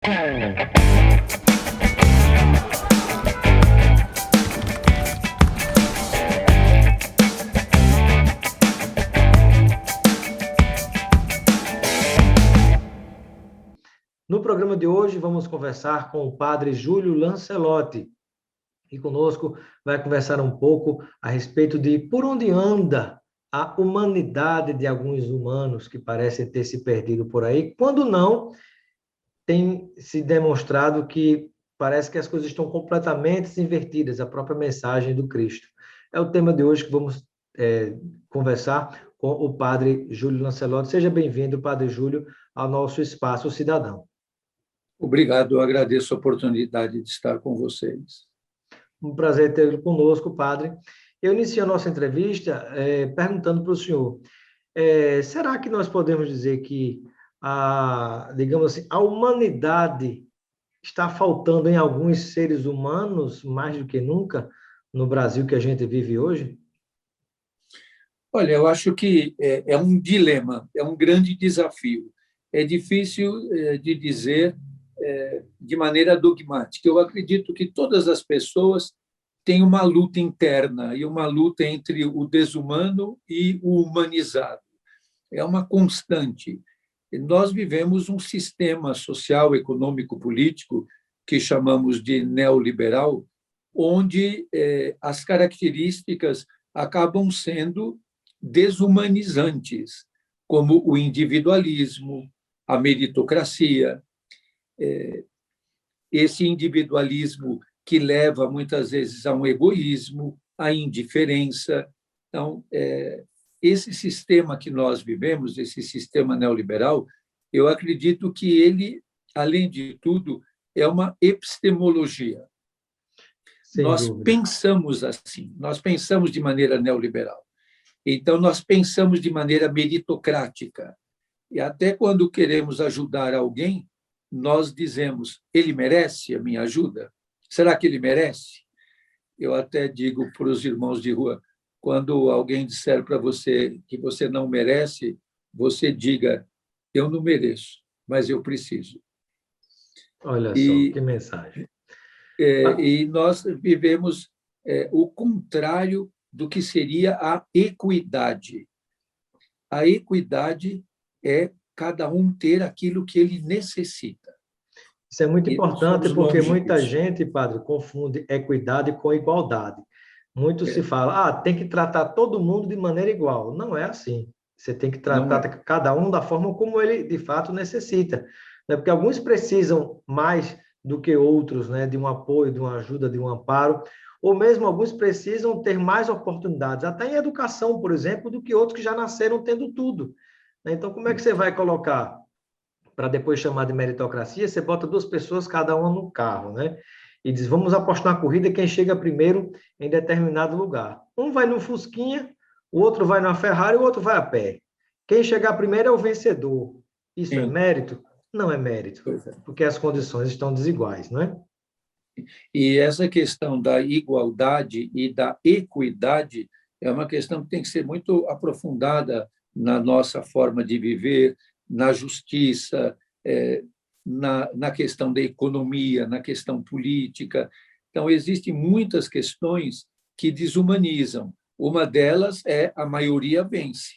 No programa de hoje, vamos conversar com o padre Júlio Lancelotti. E conosco vai conversar um pouco a respeito de por onde anda a humanidade de alguns humanos que parecem ter se perdido por aí, quando não, tem se demonstrado que parece que as coisas estão completamente invertidas, a própria mensagem do Cristo. É o tema de hoje que vamos conversar com o padre Júlio Lancelotti. Seja bem-vindo, padre Júlio, ao nosso Espaço Cidadão. Obrigado, eu agradeço a oportunidade de estar com vocês. Um prazer tê-lo conosco, padre. Eu inicio a nossa entrevista perguntando para o senhor, será que nós podemos dizer que, digamos assim, a humanidade está faltando em alguns seres humanos, mais do que nunca, no Brasil que a gente vive hoje? Olha, eu acho que é um dilema, é um grande desafio. É difícil de dizer de maneira dogmática. Eu acredito que todas as pessoas têm uma luta interna e uma luta entre o desumano e o humanizado. É uma constante. Nós vivemos um sistema social, econômico, político que chamamos de neoliberal, onde as características acabam sendo desumanizantes, como o individualismo, a meritocracia, esse individualismo que leva muitas vezes a um egoísmo, à indiferença. Então, esse sistema que nós vivemos, esse sistema neoliberal, eu acredito que ele, além de tudo, é uma epistemologia. Nós pensamos assim, nós pensamos de maneira neoliberal. Então, nós pensamos de maneira meritocrática. E até quando queremos ajudar alguém, nós dizemos, ele merece a minha ajuda? Será que ele merece? Eu até digo para os irmãos de rua, quando alguém disser para você que você não merece, você diga, eu não mereço, mas eu preciso. Olha só, que mensagem. E nós vivemos o contrário do que seria a equidade. A equidade é cada um ter aquilo que ele necessita. Isso é muito importante porque muita gente, padre, confunde equidade com igualdade. Muito se fala, tem que tratar todo mundo de maneira igual. Não é assim. Você tem que tratar cada um da forma como ele, de fato, necessita. Porque alguns precisam mais do que outros, né, de um apoio, de uma ajuda, de um amparo, ou mesmo alguns precisam ter mais oportunidades, até em educação, por exemplo, do que outros que já nasceram tendo tudo. Então, como é que você vai colocar, para depois chamar de meritocracia, você bota duas pessoas, cada uma no carro, né? E diz, vamos apostar na corrida quem chega primeiro em determinado lugar. Um vai no Fusquinha, o outro vai na Ferrari, o outro vai a pé. Quem chegar primeiro é o vencedor. Isso é mérito? Não é mérito, porque as condições estão desiguais, não é? E essa questão da igualdade e da equidade é uma questão que tem que ser muito aprofundada na nossa forma de viver, na justiça, na questão da economia, na questão política. Então, existem muitas questões que desumanizam. Uma delas é a maioria vence.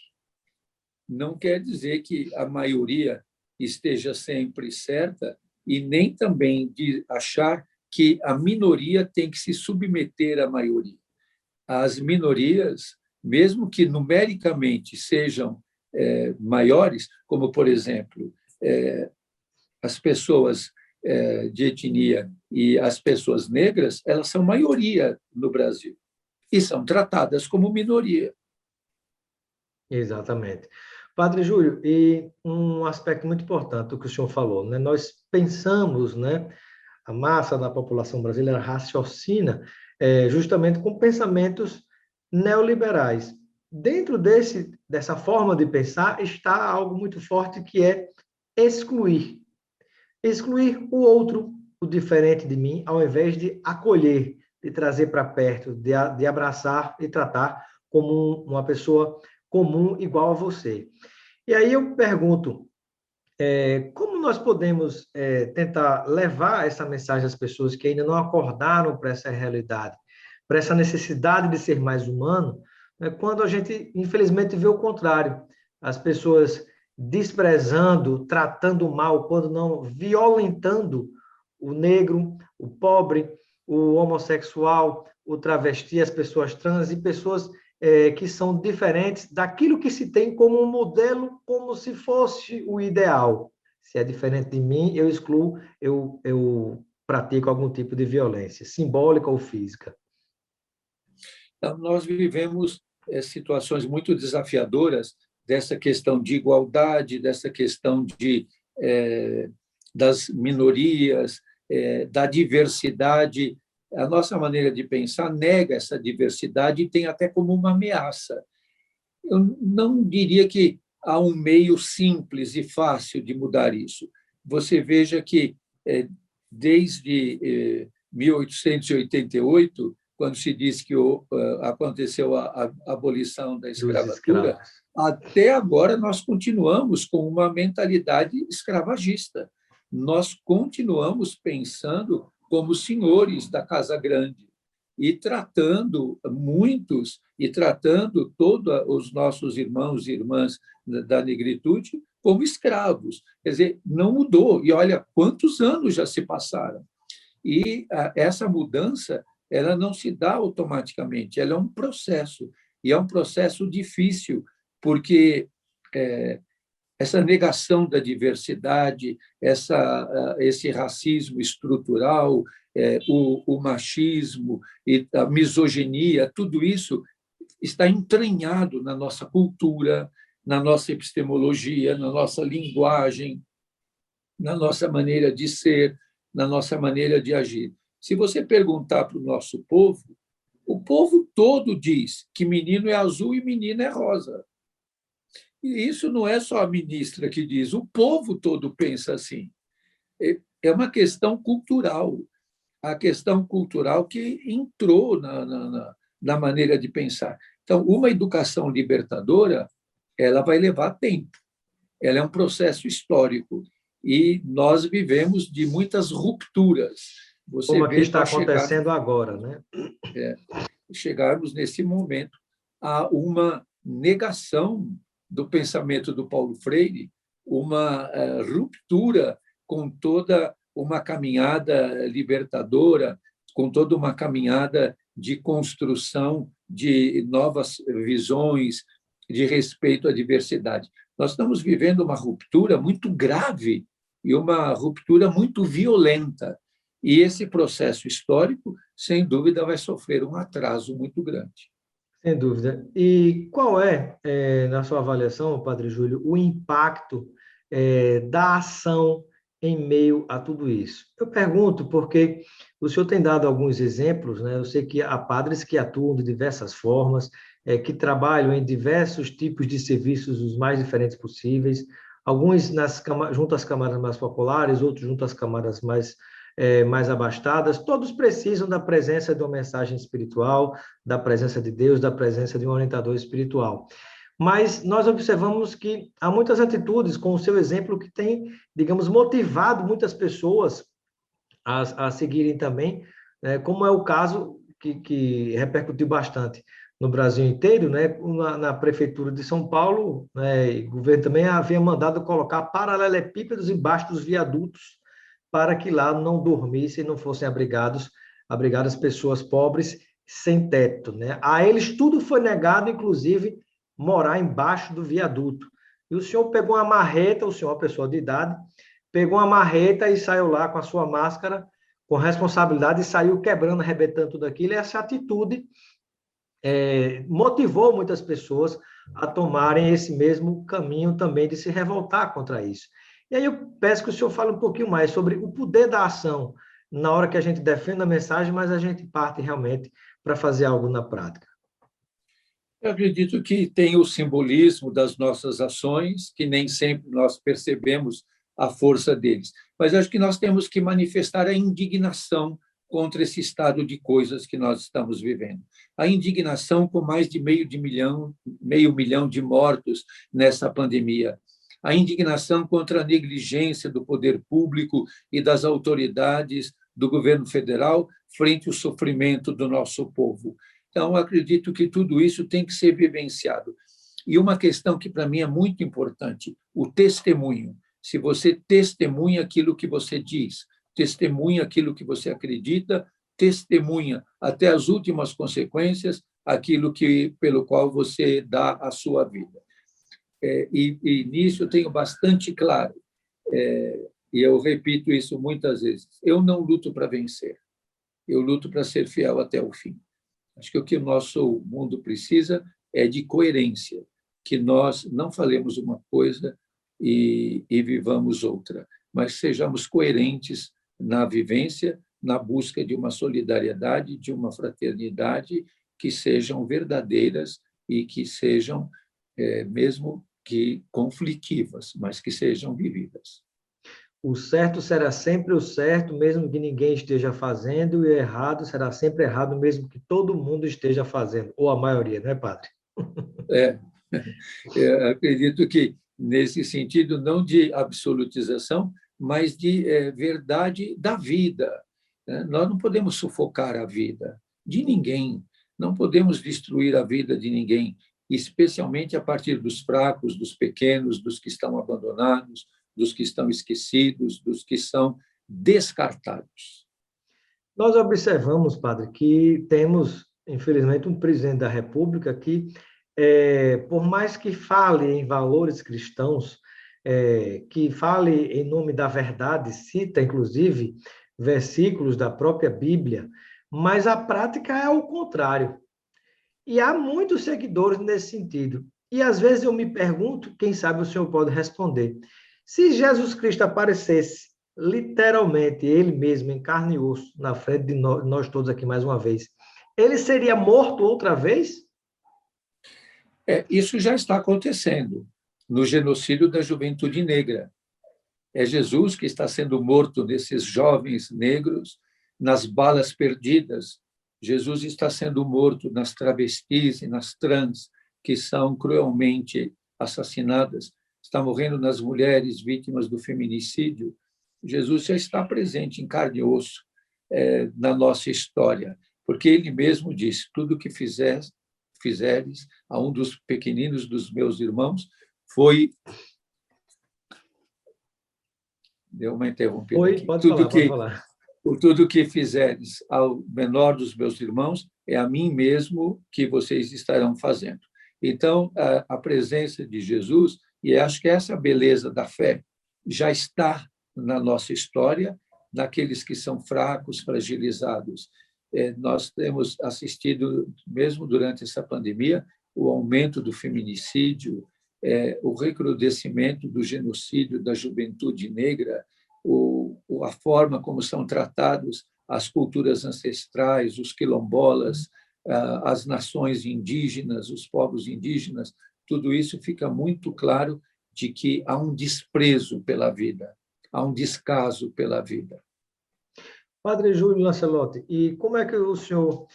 Não quer dizer que a maioria esteja sempre certa e nem também de achar que a minoria tem que se submeter à maioria. As minorias, mesmo que numericamente sejam maiores, como, por exemplo, as pessoas de etnia e as pessoas negras, elas são maioria no Brasil e são tratadas como minoria. Exatamente. Padre Júlio, e um aspecto muito importante do que o senhor falou, né? Nós pensamos, né? A massa da população brasileira raciocina justamente com pensamentos neoliberais. Dentro dessa forma de pensar está algo muito forte que é excluir. Excluir o outro, o diferente de mim, ao invés de acolher, de trazer para perto, de abraçar e tratar como uma pessoa comum, igual a você. E aí eu pergunto, como nós podemos tentar levar essa mensagem às pessoas que ainda não acordaram para essa realidade, para essa necessidade de ser mais humano, né, quando a gente, infelizmente, vê o contrário, as pessoas desprezando, tratando mal, quando não violentando o negro, o pobre, o homossexual, o travesti, as pessoas trans e pessoas que são diferentes daquilo que se tem como um modelo, como se fosse o ideal. Se é diferente de mim, eu excluo, eu pratico algum tipo de violência, simbólica ou física. Então, nós vivemos situações muito desafiadoras dessa questão de igualdade, dessa questão das minorias, da diversidade. A nossa maneira de pensar nega essa diversidade e tem até como uma ameaça. Eu não diria que há um meio simples e fácil de mudar isso. Você veja que, desde 1888, quando se diz que aconteceu a abolição da escravatura, até agora nós continuamos com uma mentalidade escravagista. Nós continuamos pensando como senhores da Casa Grande e tratando todos os nossos irmãos e irmãs da negritude como escravos. Quer dizer, não mudou. E olha quantos anos já se passaram. E essa mudança ela não se dá automaticamente, ela é um processo, e é um processo difícil, porque essa negação da diversidade, esse racismo estrutural, o machismo e a misoginia, tudo isso está entranhado na nossa cultura, na nossa epistemologia, na nossa linguagem, na nossa maneira de ser, na nossa maneira de agir. Se você perguntar para o nosso povo, o povo todo diz que menino é azul e menina é rosa. E isso não é só a ministra que diz, o povo todo pensa assim. É uma questão cultural, a questão cultural que entrou na maneira de pensar. Então, uma educação libertadora, ela vai levar tempo, ela é um processo histórico, e nós vivemos de muitas rupturas. Você como aqui está acontecendo agora, né? Chegarmos nesse momento a uma negação do pensamento do Paulo Freire, uma ruptura com toda uma caminhada libertadora, com toda uma caminhada de construção de novas visões, de respeito à diversidade. Nós estamos vivendo uma ruptura muito grave e uma ruptura muito violenta. E esse processo histórico, sem dúvida, vai sofrer um atraso muito grande. Sem dúvida. E qual na sua avaliação, Padre Júlio, o impacto da ação em meio a tudo isso? Eu pergunto porque o senhor tem dado alguns exemplos, né? Eu sei que há padres que atuam de diversas formas, que trabalham em diversos tipos de serviços os mais diferentes possíveis, alguns junto às camadas mais populares, outros junto às camadas mais abastadas, todos precisam da presença de uma mensagem espiritual, da presença de Deus, da presença de um orientador espiritual. Mas nós observamos que há muitas atitudes, com o seu exemplo, que tem, digamos, motivado muitas pessoas a seguirem também, né, como é o caso que repercutiu bastante no Brasil inteiro, né, na Prefeitura de São Paulo, né, e o governo também havia mandado colocar paralelepípedos embaixo dos viadutos, para que lá não dormissem, não fossem abrigadas pessoas pobres sem teto, né? A eles tudo foi negado, inclusive morar embaixo do viaduto. E o senhor pegou uma marreta, o senhor é uma pessoa de idade, pegou uma marreta e saiu lá com a sua máscara, com responsabilidade, e saiu quebrando, arrebentando tudo aquilo. E essa atitude motivou muitas pessoas a tomarem esse mesmo caminho também de se revoltar contra isso. E aí eu peço que o senhor fale um pouquinho mais sobre o poder da ação na hora que a gente defende a mensagem, mas a gente parte realmente para fazer algo na prática. Eu acredito que tem o simbolismo das nossas ações, que nem sempre nós percebemos a força deles. Mas acho que nós temos que manifestar a indignação contra esse estado de coisas que nós estamos vivendo. A indignação com mais de meio milhão de mortos nessa pandemia. a indignação contra a negligência do poder público e das autoridades do governo federal frente ao sofrimento do nosso povo. Então, acredito que tudo isso tem que ser vivenciado. E uma questão que, para mim, é muito importante, o testemunho. Se você testemunha aquilo que você diz, testemunha aquilo que você acredita, testemunha até as últimas consequências aquilo pelo qual você dá a sua vida. E nisso eu tenho bastante claro, e eu repito isso muitas vezes, eu não luto para vencer, eu luto para ser fiel até o fim. Acho que o que o nosso mundo precisa é de coerência, que nós não falemos uma coisa e vivamos outra, mas sejamos coerentes na vivência, na busca de uma solidariedade, de uma fraternidade que sejam verdadeiras e que sejam, mesmo que conflitivas, mas que sejam vividas. O certo será sempre o certo, mesmo que ninguém esteja fazendo, e o errado será sempre errado, mesmo que todo mundo esteja fazendo, ou a maioria, não é, padre? Acredito que, nesse sentido, não de absolutização, mas de verdade da vida. Nós não podemos sufocar a vida de ninguém, não podemos destruir a vida de ninguém, especialmente a partir dos fracos, dos pequenos, dos que estão abandonados, dos que estão esquecidos, dos que são descartados. Nós observamos, padre, que temos, infelizmente, um presidente da República que, por mais que fale em valores cristãos, que fale em nome da verdade, cita, inclusive, versículos da própria Bíblia, mas a prática é o contrário. E há muitos seguidores nesse sentido. E, às vezes, eu me pergunto, quem sabe o senhor pode responder, se Jesus Cristo aparecesse literalmente, ele mesmo, em carne e osso, na frente de nós todos aqui mais uma vez, ele seria morto outra vez? Isso já está acontecendo no genocídio da juventude negra. É Jesus que está sendo morto nesses jovens negros, nas balas perdidas. Jesus está sendo morto nas travestis e nas trans, que são cruelmente assassinadas. Está morrendo nas mulheres vítimas do feminicídio. Jesus já está presente em carne e osso na nossa história, porque ele mesmo disse: tudo que fizeres a um dos pequeninos dos meus irmãos foi... Deu uma interrompida aqui. Pode falar. Tudo que fizeres ao menor dos meus irmãos é a mim mesmo que vocês estarão fazendo. Então, a presença de Jesus, e acho que essa beleza da fé já está na nossa história, naqueles que são fracos, fragilizados. Nós temos assistido, mesmo durante essa pandemia, o aumento do feminicídio, o recrudescimento do genocídio da juventude negra, a forma como são tratados as culturas ancestrais, os quilombolas, as nações indígenas, os povos indígenas, tudo isso fica muito claro de que há um desprezo pela vida, há um descaso pela vida. Padre Júlio Lancelotti, e como é que o senhor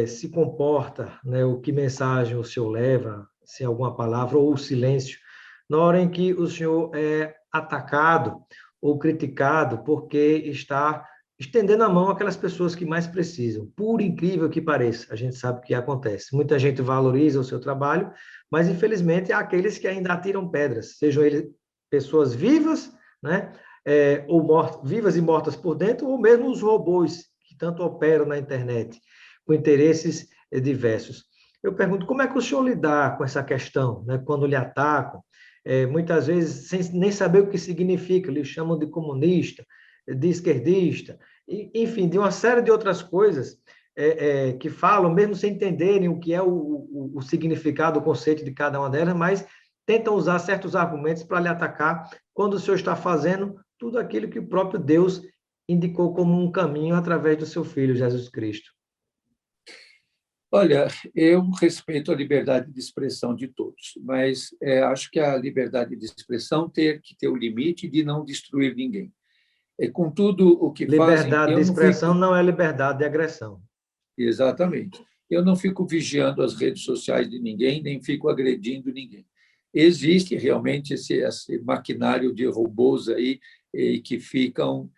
se comporta, né? O que mensagem o senhor leva, se alguma palavra ou o silêncio, na hora em que o senhor é atacado ou criticado porque está estendendo a mão àquelas pessoas que mais precisam, por incrível que pareça, a gente sabe o que acontece. Muita gente valoriza o seu trabalho, mas, infelizmente, há aqueles que ainda atiram pedras, sejam eles pessoas vivas, né? Ou vivas e mortas por dentro, ou mesmo os robôs que tanto operam na internet, com interesses diversos. Eu pergunto, como é que o senhor lidar com essa questão, né? Quando lhe atacam, muitas vezes sem nem saber o que significa, lhe chamam de comunista, de esquerdista, enfim, de uma série de outras coisas que falam, mesmo sem entenderem o que é o significado, o conceito de cada uma delas, mas tentam usar certos argumentos para lhe atacar quando o senhor está fazendo tudo aquilo que o próprio Deus indicou como um caminho através do seu Filho, Jesus Cristo. Olha, eu respeito a liberdade de expressão de todos, mas acho que a liberdade de expressão tem que ter o limite de não destruir ninguém. Com tudo o que fazem... Liberdade de expressão não é liberdade de agressão. Exatamente. Eu não fico vigiando as redes sociais de ninguém, nem fico agredindo ninguém. existe realmente esse maquinário de robôs aí que ficam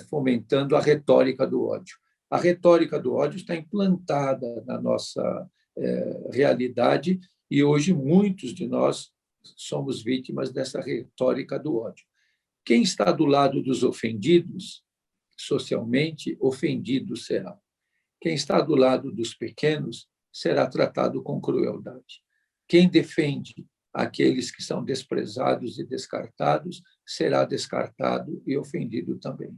fomentando a retórica do ódio. A retórica do ódio está implantada na nossa realidade e hoje muitos de nós somos vítimas dessa retórica do ódio. Quem está do lado dos ofendidos, socialmente, ofendido será. Quem está do lado dos pequenos será tratado com crueldade. Quem defende aqueles que são desprezados e descartados será descartado e ofendido também.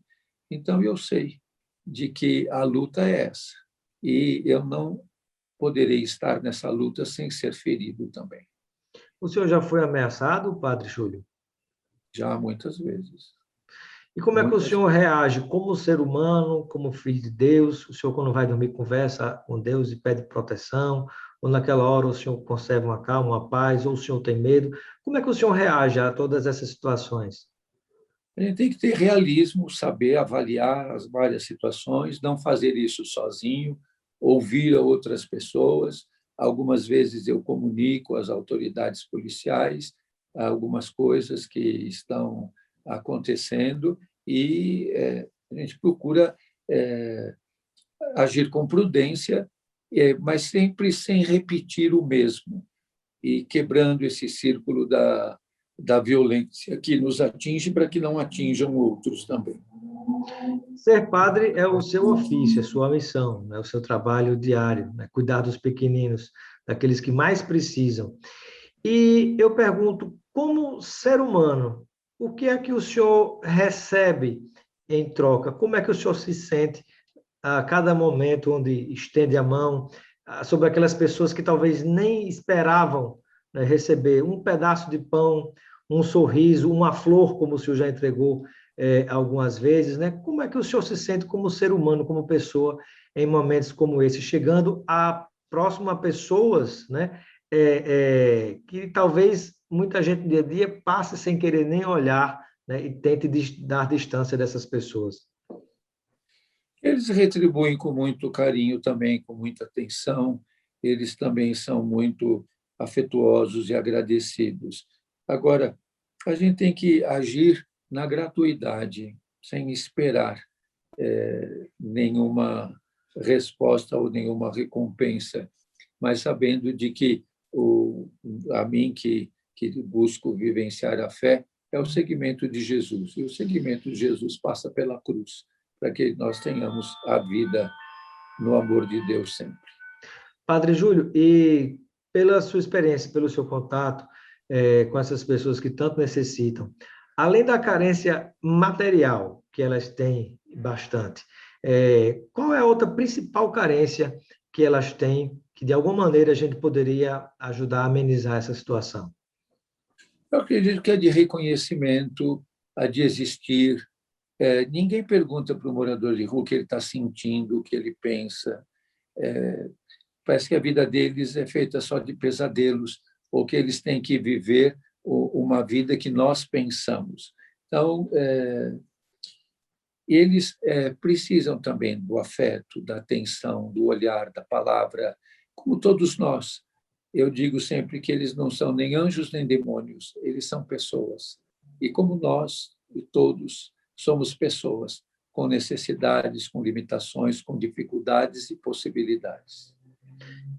Então, eu sei de que a luta é essa. E eu não poderei estar nessa luta sem ser ferido também. O senhor já foi ameaçado, Padre Júlio? Já muitas vezes. E como é que o senhor reage como ser humano, como filho de Deus? O senhor, quando vai dormir, conversa com Deus e pede proteção? Ou naquela hora o senhor conserva uma calma, uma paz? Ou o senhor tem medo? Como é que o senhor reage a todas essas situações? A gente tem que ter realismo, saber avaliar as várias situações, não fazer isso sozinho, ouvir outras pessoas. Algumas vezes eu comunico às autoridades policiais algumas coisas que estão acontecendo e a gente procura agir com prudência, mas sempre sem repetir o mesmo e quebrando esse círculo da violência que nos atinge para que não atinjam outros também. Ser padre é o seu ofício, é sua missão, é o seu trabalho diário, né? Cuidar dos pequeninos, daqueles que mais precisam. E eu pergunto, como ser humano, o que é que o senhor recebe em troca? Como é que o senhor se sente a cada momento onde estende a mão sobre aquelas pessoas que talvez nem esperavam, né, receber um pedaço de pão, um sorriso, uma flor, como o senhor já entregou algumas vezes, né? Como é que o senhor se sente como ser humano, como pessoa, em momentos como esse, chegando próximo a pessoas, né, que talvez muita gente no dia a dia passe sem querer nem olhar, né, e tente dar distância dessas pessoas? Eles retribuem com muito carinho também, com muita atenção. Eles também são muito afetuosos e agradecidos. Agora, a gente tem que agir na gratuidade, sem esperar nenhuma resposta ou nenhuma recompensa, mas sabendo de que a mim que busco vivenciar a fé é o seguimento de Jesus. E o seguimento de Jesus passa pela cruz, para que nós tenhamos a vida no amor de Deus sempre. Padre Júlio, e pela sua experiência, pelo seu contato com essas pessoas que tanto necessitam, além da carência material, que elas têm bastante, qual é a outra principal carência que elas têm, que de alguma maneira a gente poderia ajudar a amenizar essa situação? Eu acredito que é de reconhecimento, a de existir. Ninguém pergunta para o morador de rua o que ele está sentindo, o que ele pensa. Parece que a vida deles é feita só de pesadelos, ou que eles têm que viver uma vida que nós pensamos. Então, eles precisam também do afeto, da atenção, do olhar, da palavra, como todos nós. Eu digo sempre que eles não são nem anjos nem demônios, eles são pessoas. E como nós, e todos, somos pessoas com necessidades, com limitações, com dificuldades e possibilidades.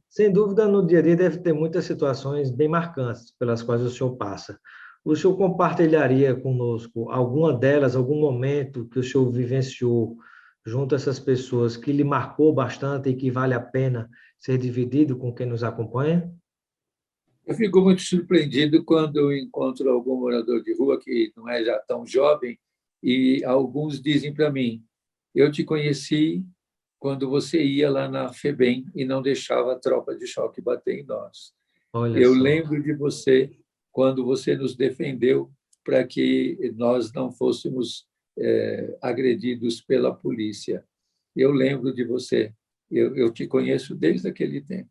Sem dúvida, no dia a dia deve ter muitas situações bem marcantes pelas quais o senhor passa. O senhor compartilharia conosco alguma delas, algum momento que o senhor vivenciou junto a essas pessoas que lhe marcou bastante e que vale a pena ser dividido com quem nos acompanha? Eu fico muito surpreendido quando eu encontro algum morador de rua que não é já tão jovem e alguns dizem para mim: eu te conheci quando você ia lá na FEBEM e não deixava a tropa de choque bater em nós. Olha Eu só. lembro de você quando você nos defendeu para que nós não fôssemos agredidos pela polícia. Eu lembro de você. Eu te conheço desde aquele tempo.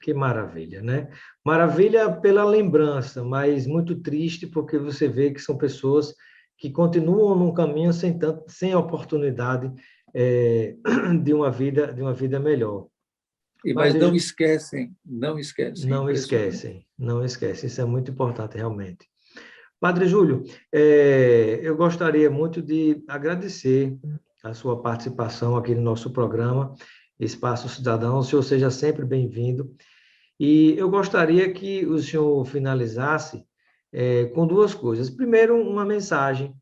Que maravilha, né? Maravilha pela lembrança, mas muito triste porque você vê que são pessoas que continuam num caminho sem oportunidade de uma vida melhor. Mas não esquecem, não esquecem. Não esquecem, não esquecem. Isso é muito importante, realmente. Padre Júlio, eu gostaria muito de agradecer a sua participação aqui no nosso programa, Espaço Cidadão. O senhor seja sempre bem-vindo. E eu gostaria que o senhor finalizasse com duas coisas. Primeiro, uma mensagem,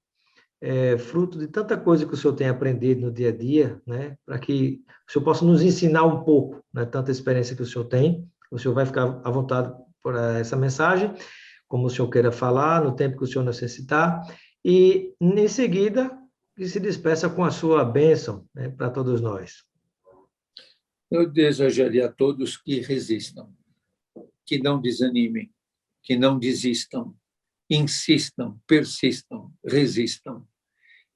fruto de tanta coisa que o senhor tem aprendido no dia a dia, né, para que o senhor possa nos ensinar um pouco, né, tanta experiência que o senhor tem. O senhor vai ficar à vontade por essa mensagem, como o senhor queira falar, no tempo que o senhor necessitar. E, em seguida, que se despeça com a sua bênção, né, para todos nós. Eu desejaria a todos que resistam, que não desanimem, que não desistam, insistam, persistam, resistam.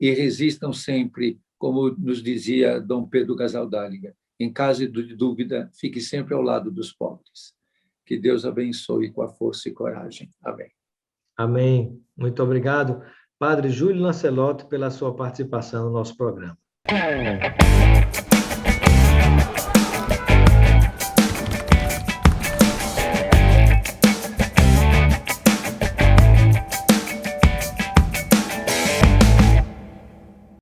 E resistam sempre, como nos dizia Dom Pedro Casaldáliga, em caso de dúvida, fique sempre ao lado dos pobres. Que Deus abençoe com a força e coragem. Amém. Amém. Muito obrigado, Padre Júlio Lancelotti, pela sua participação no nosso programa.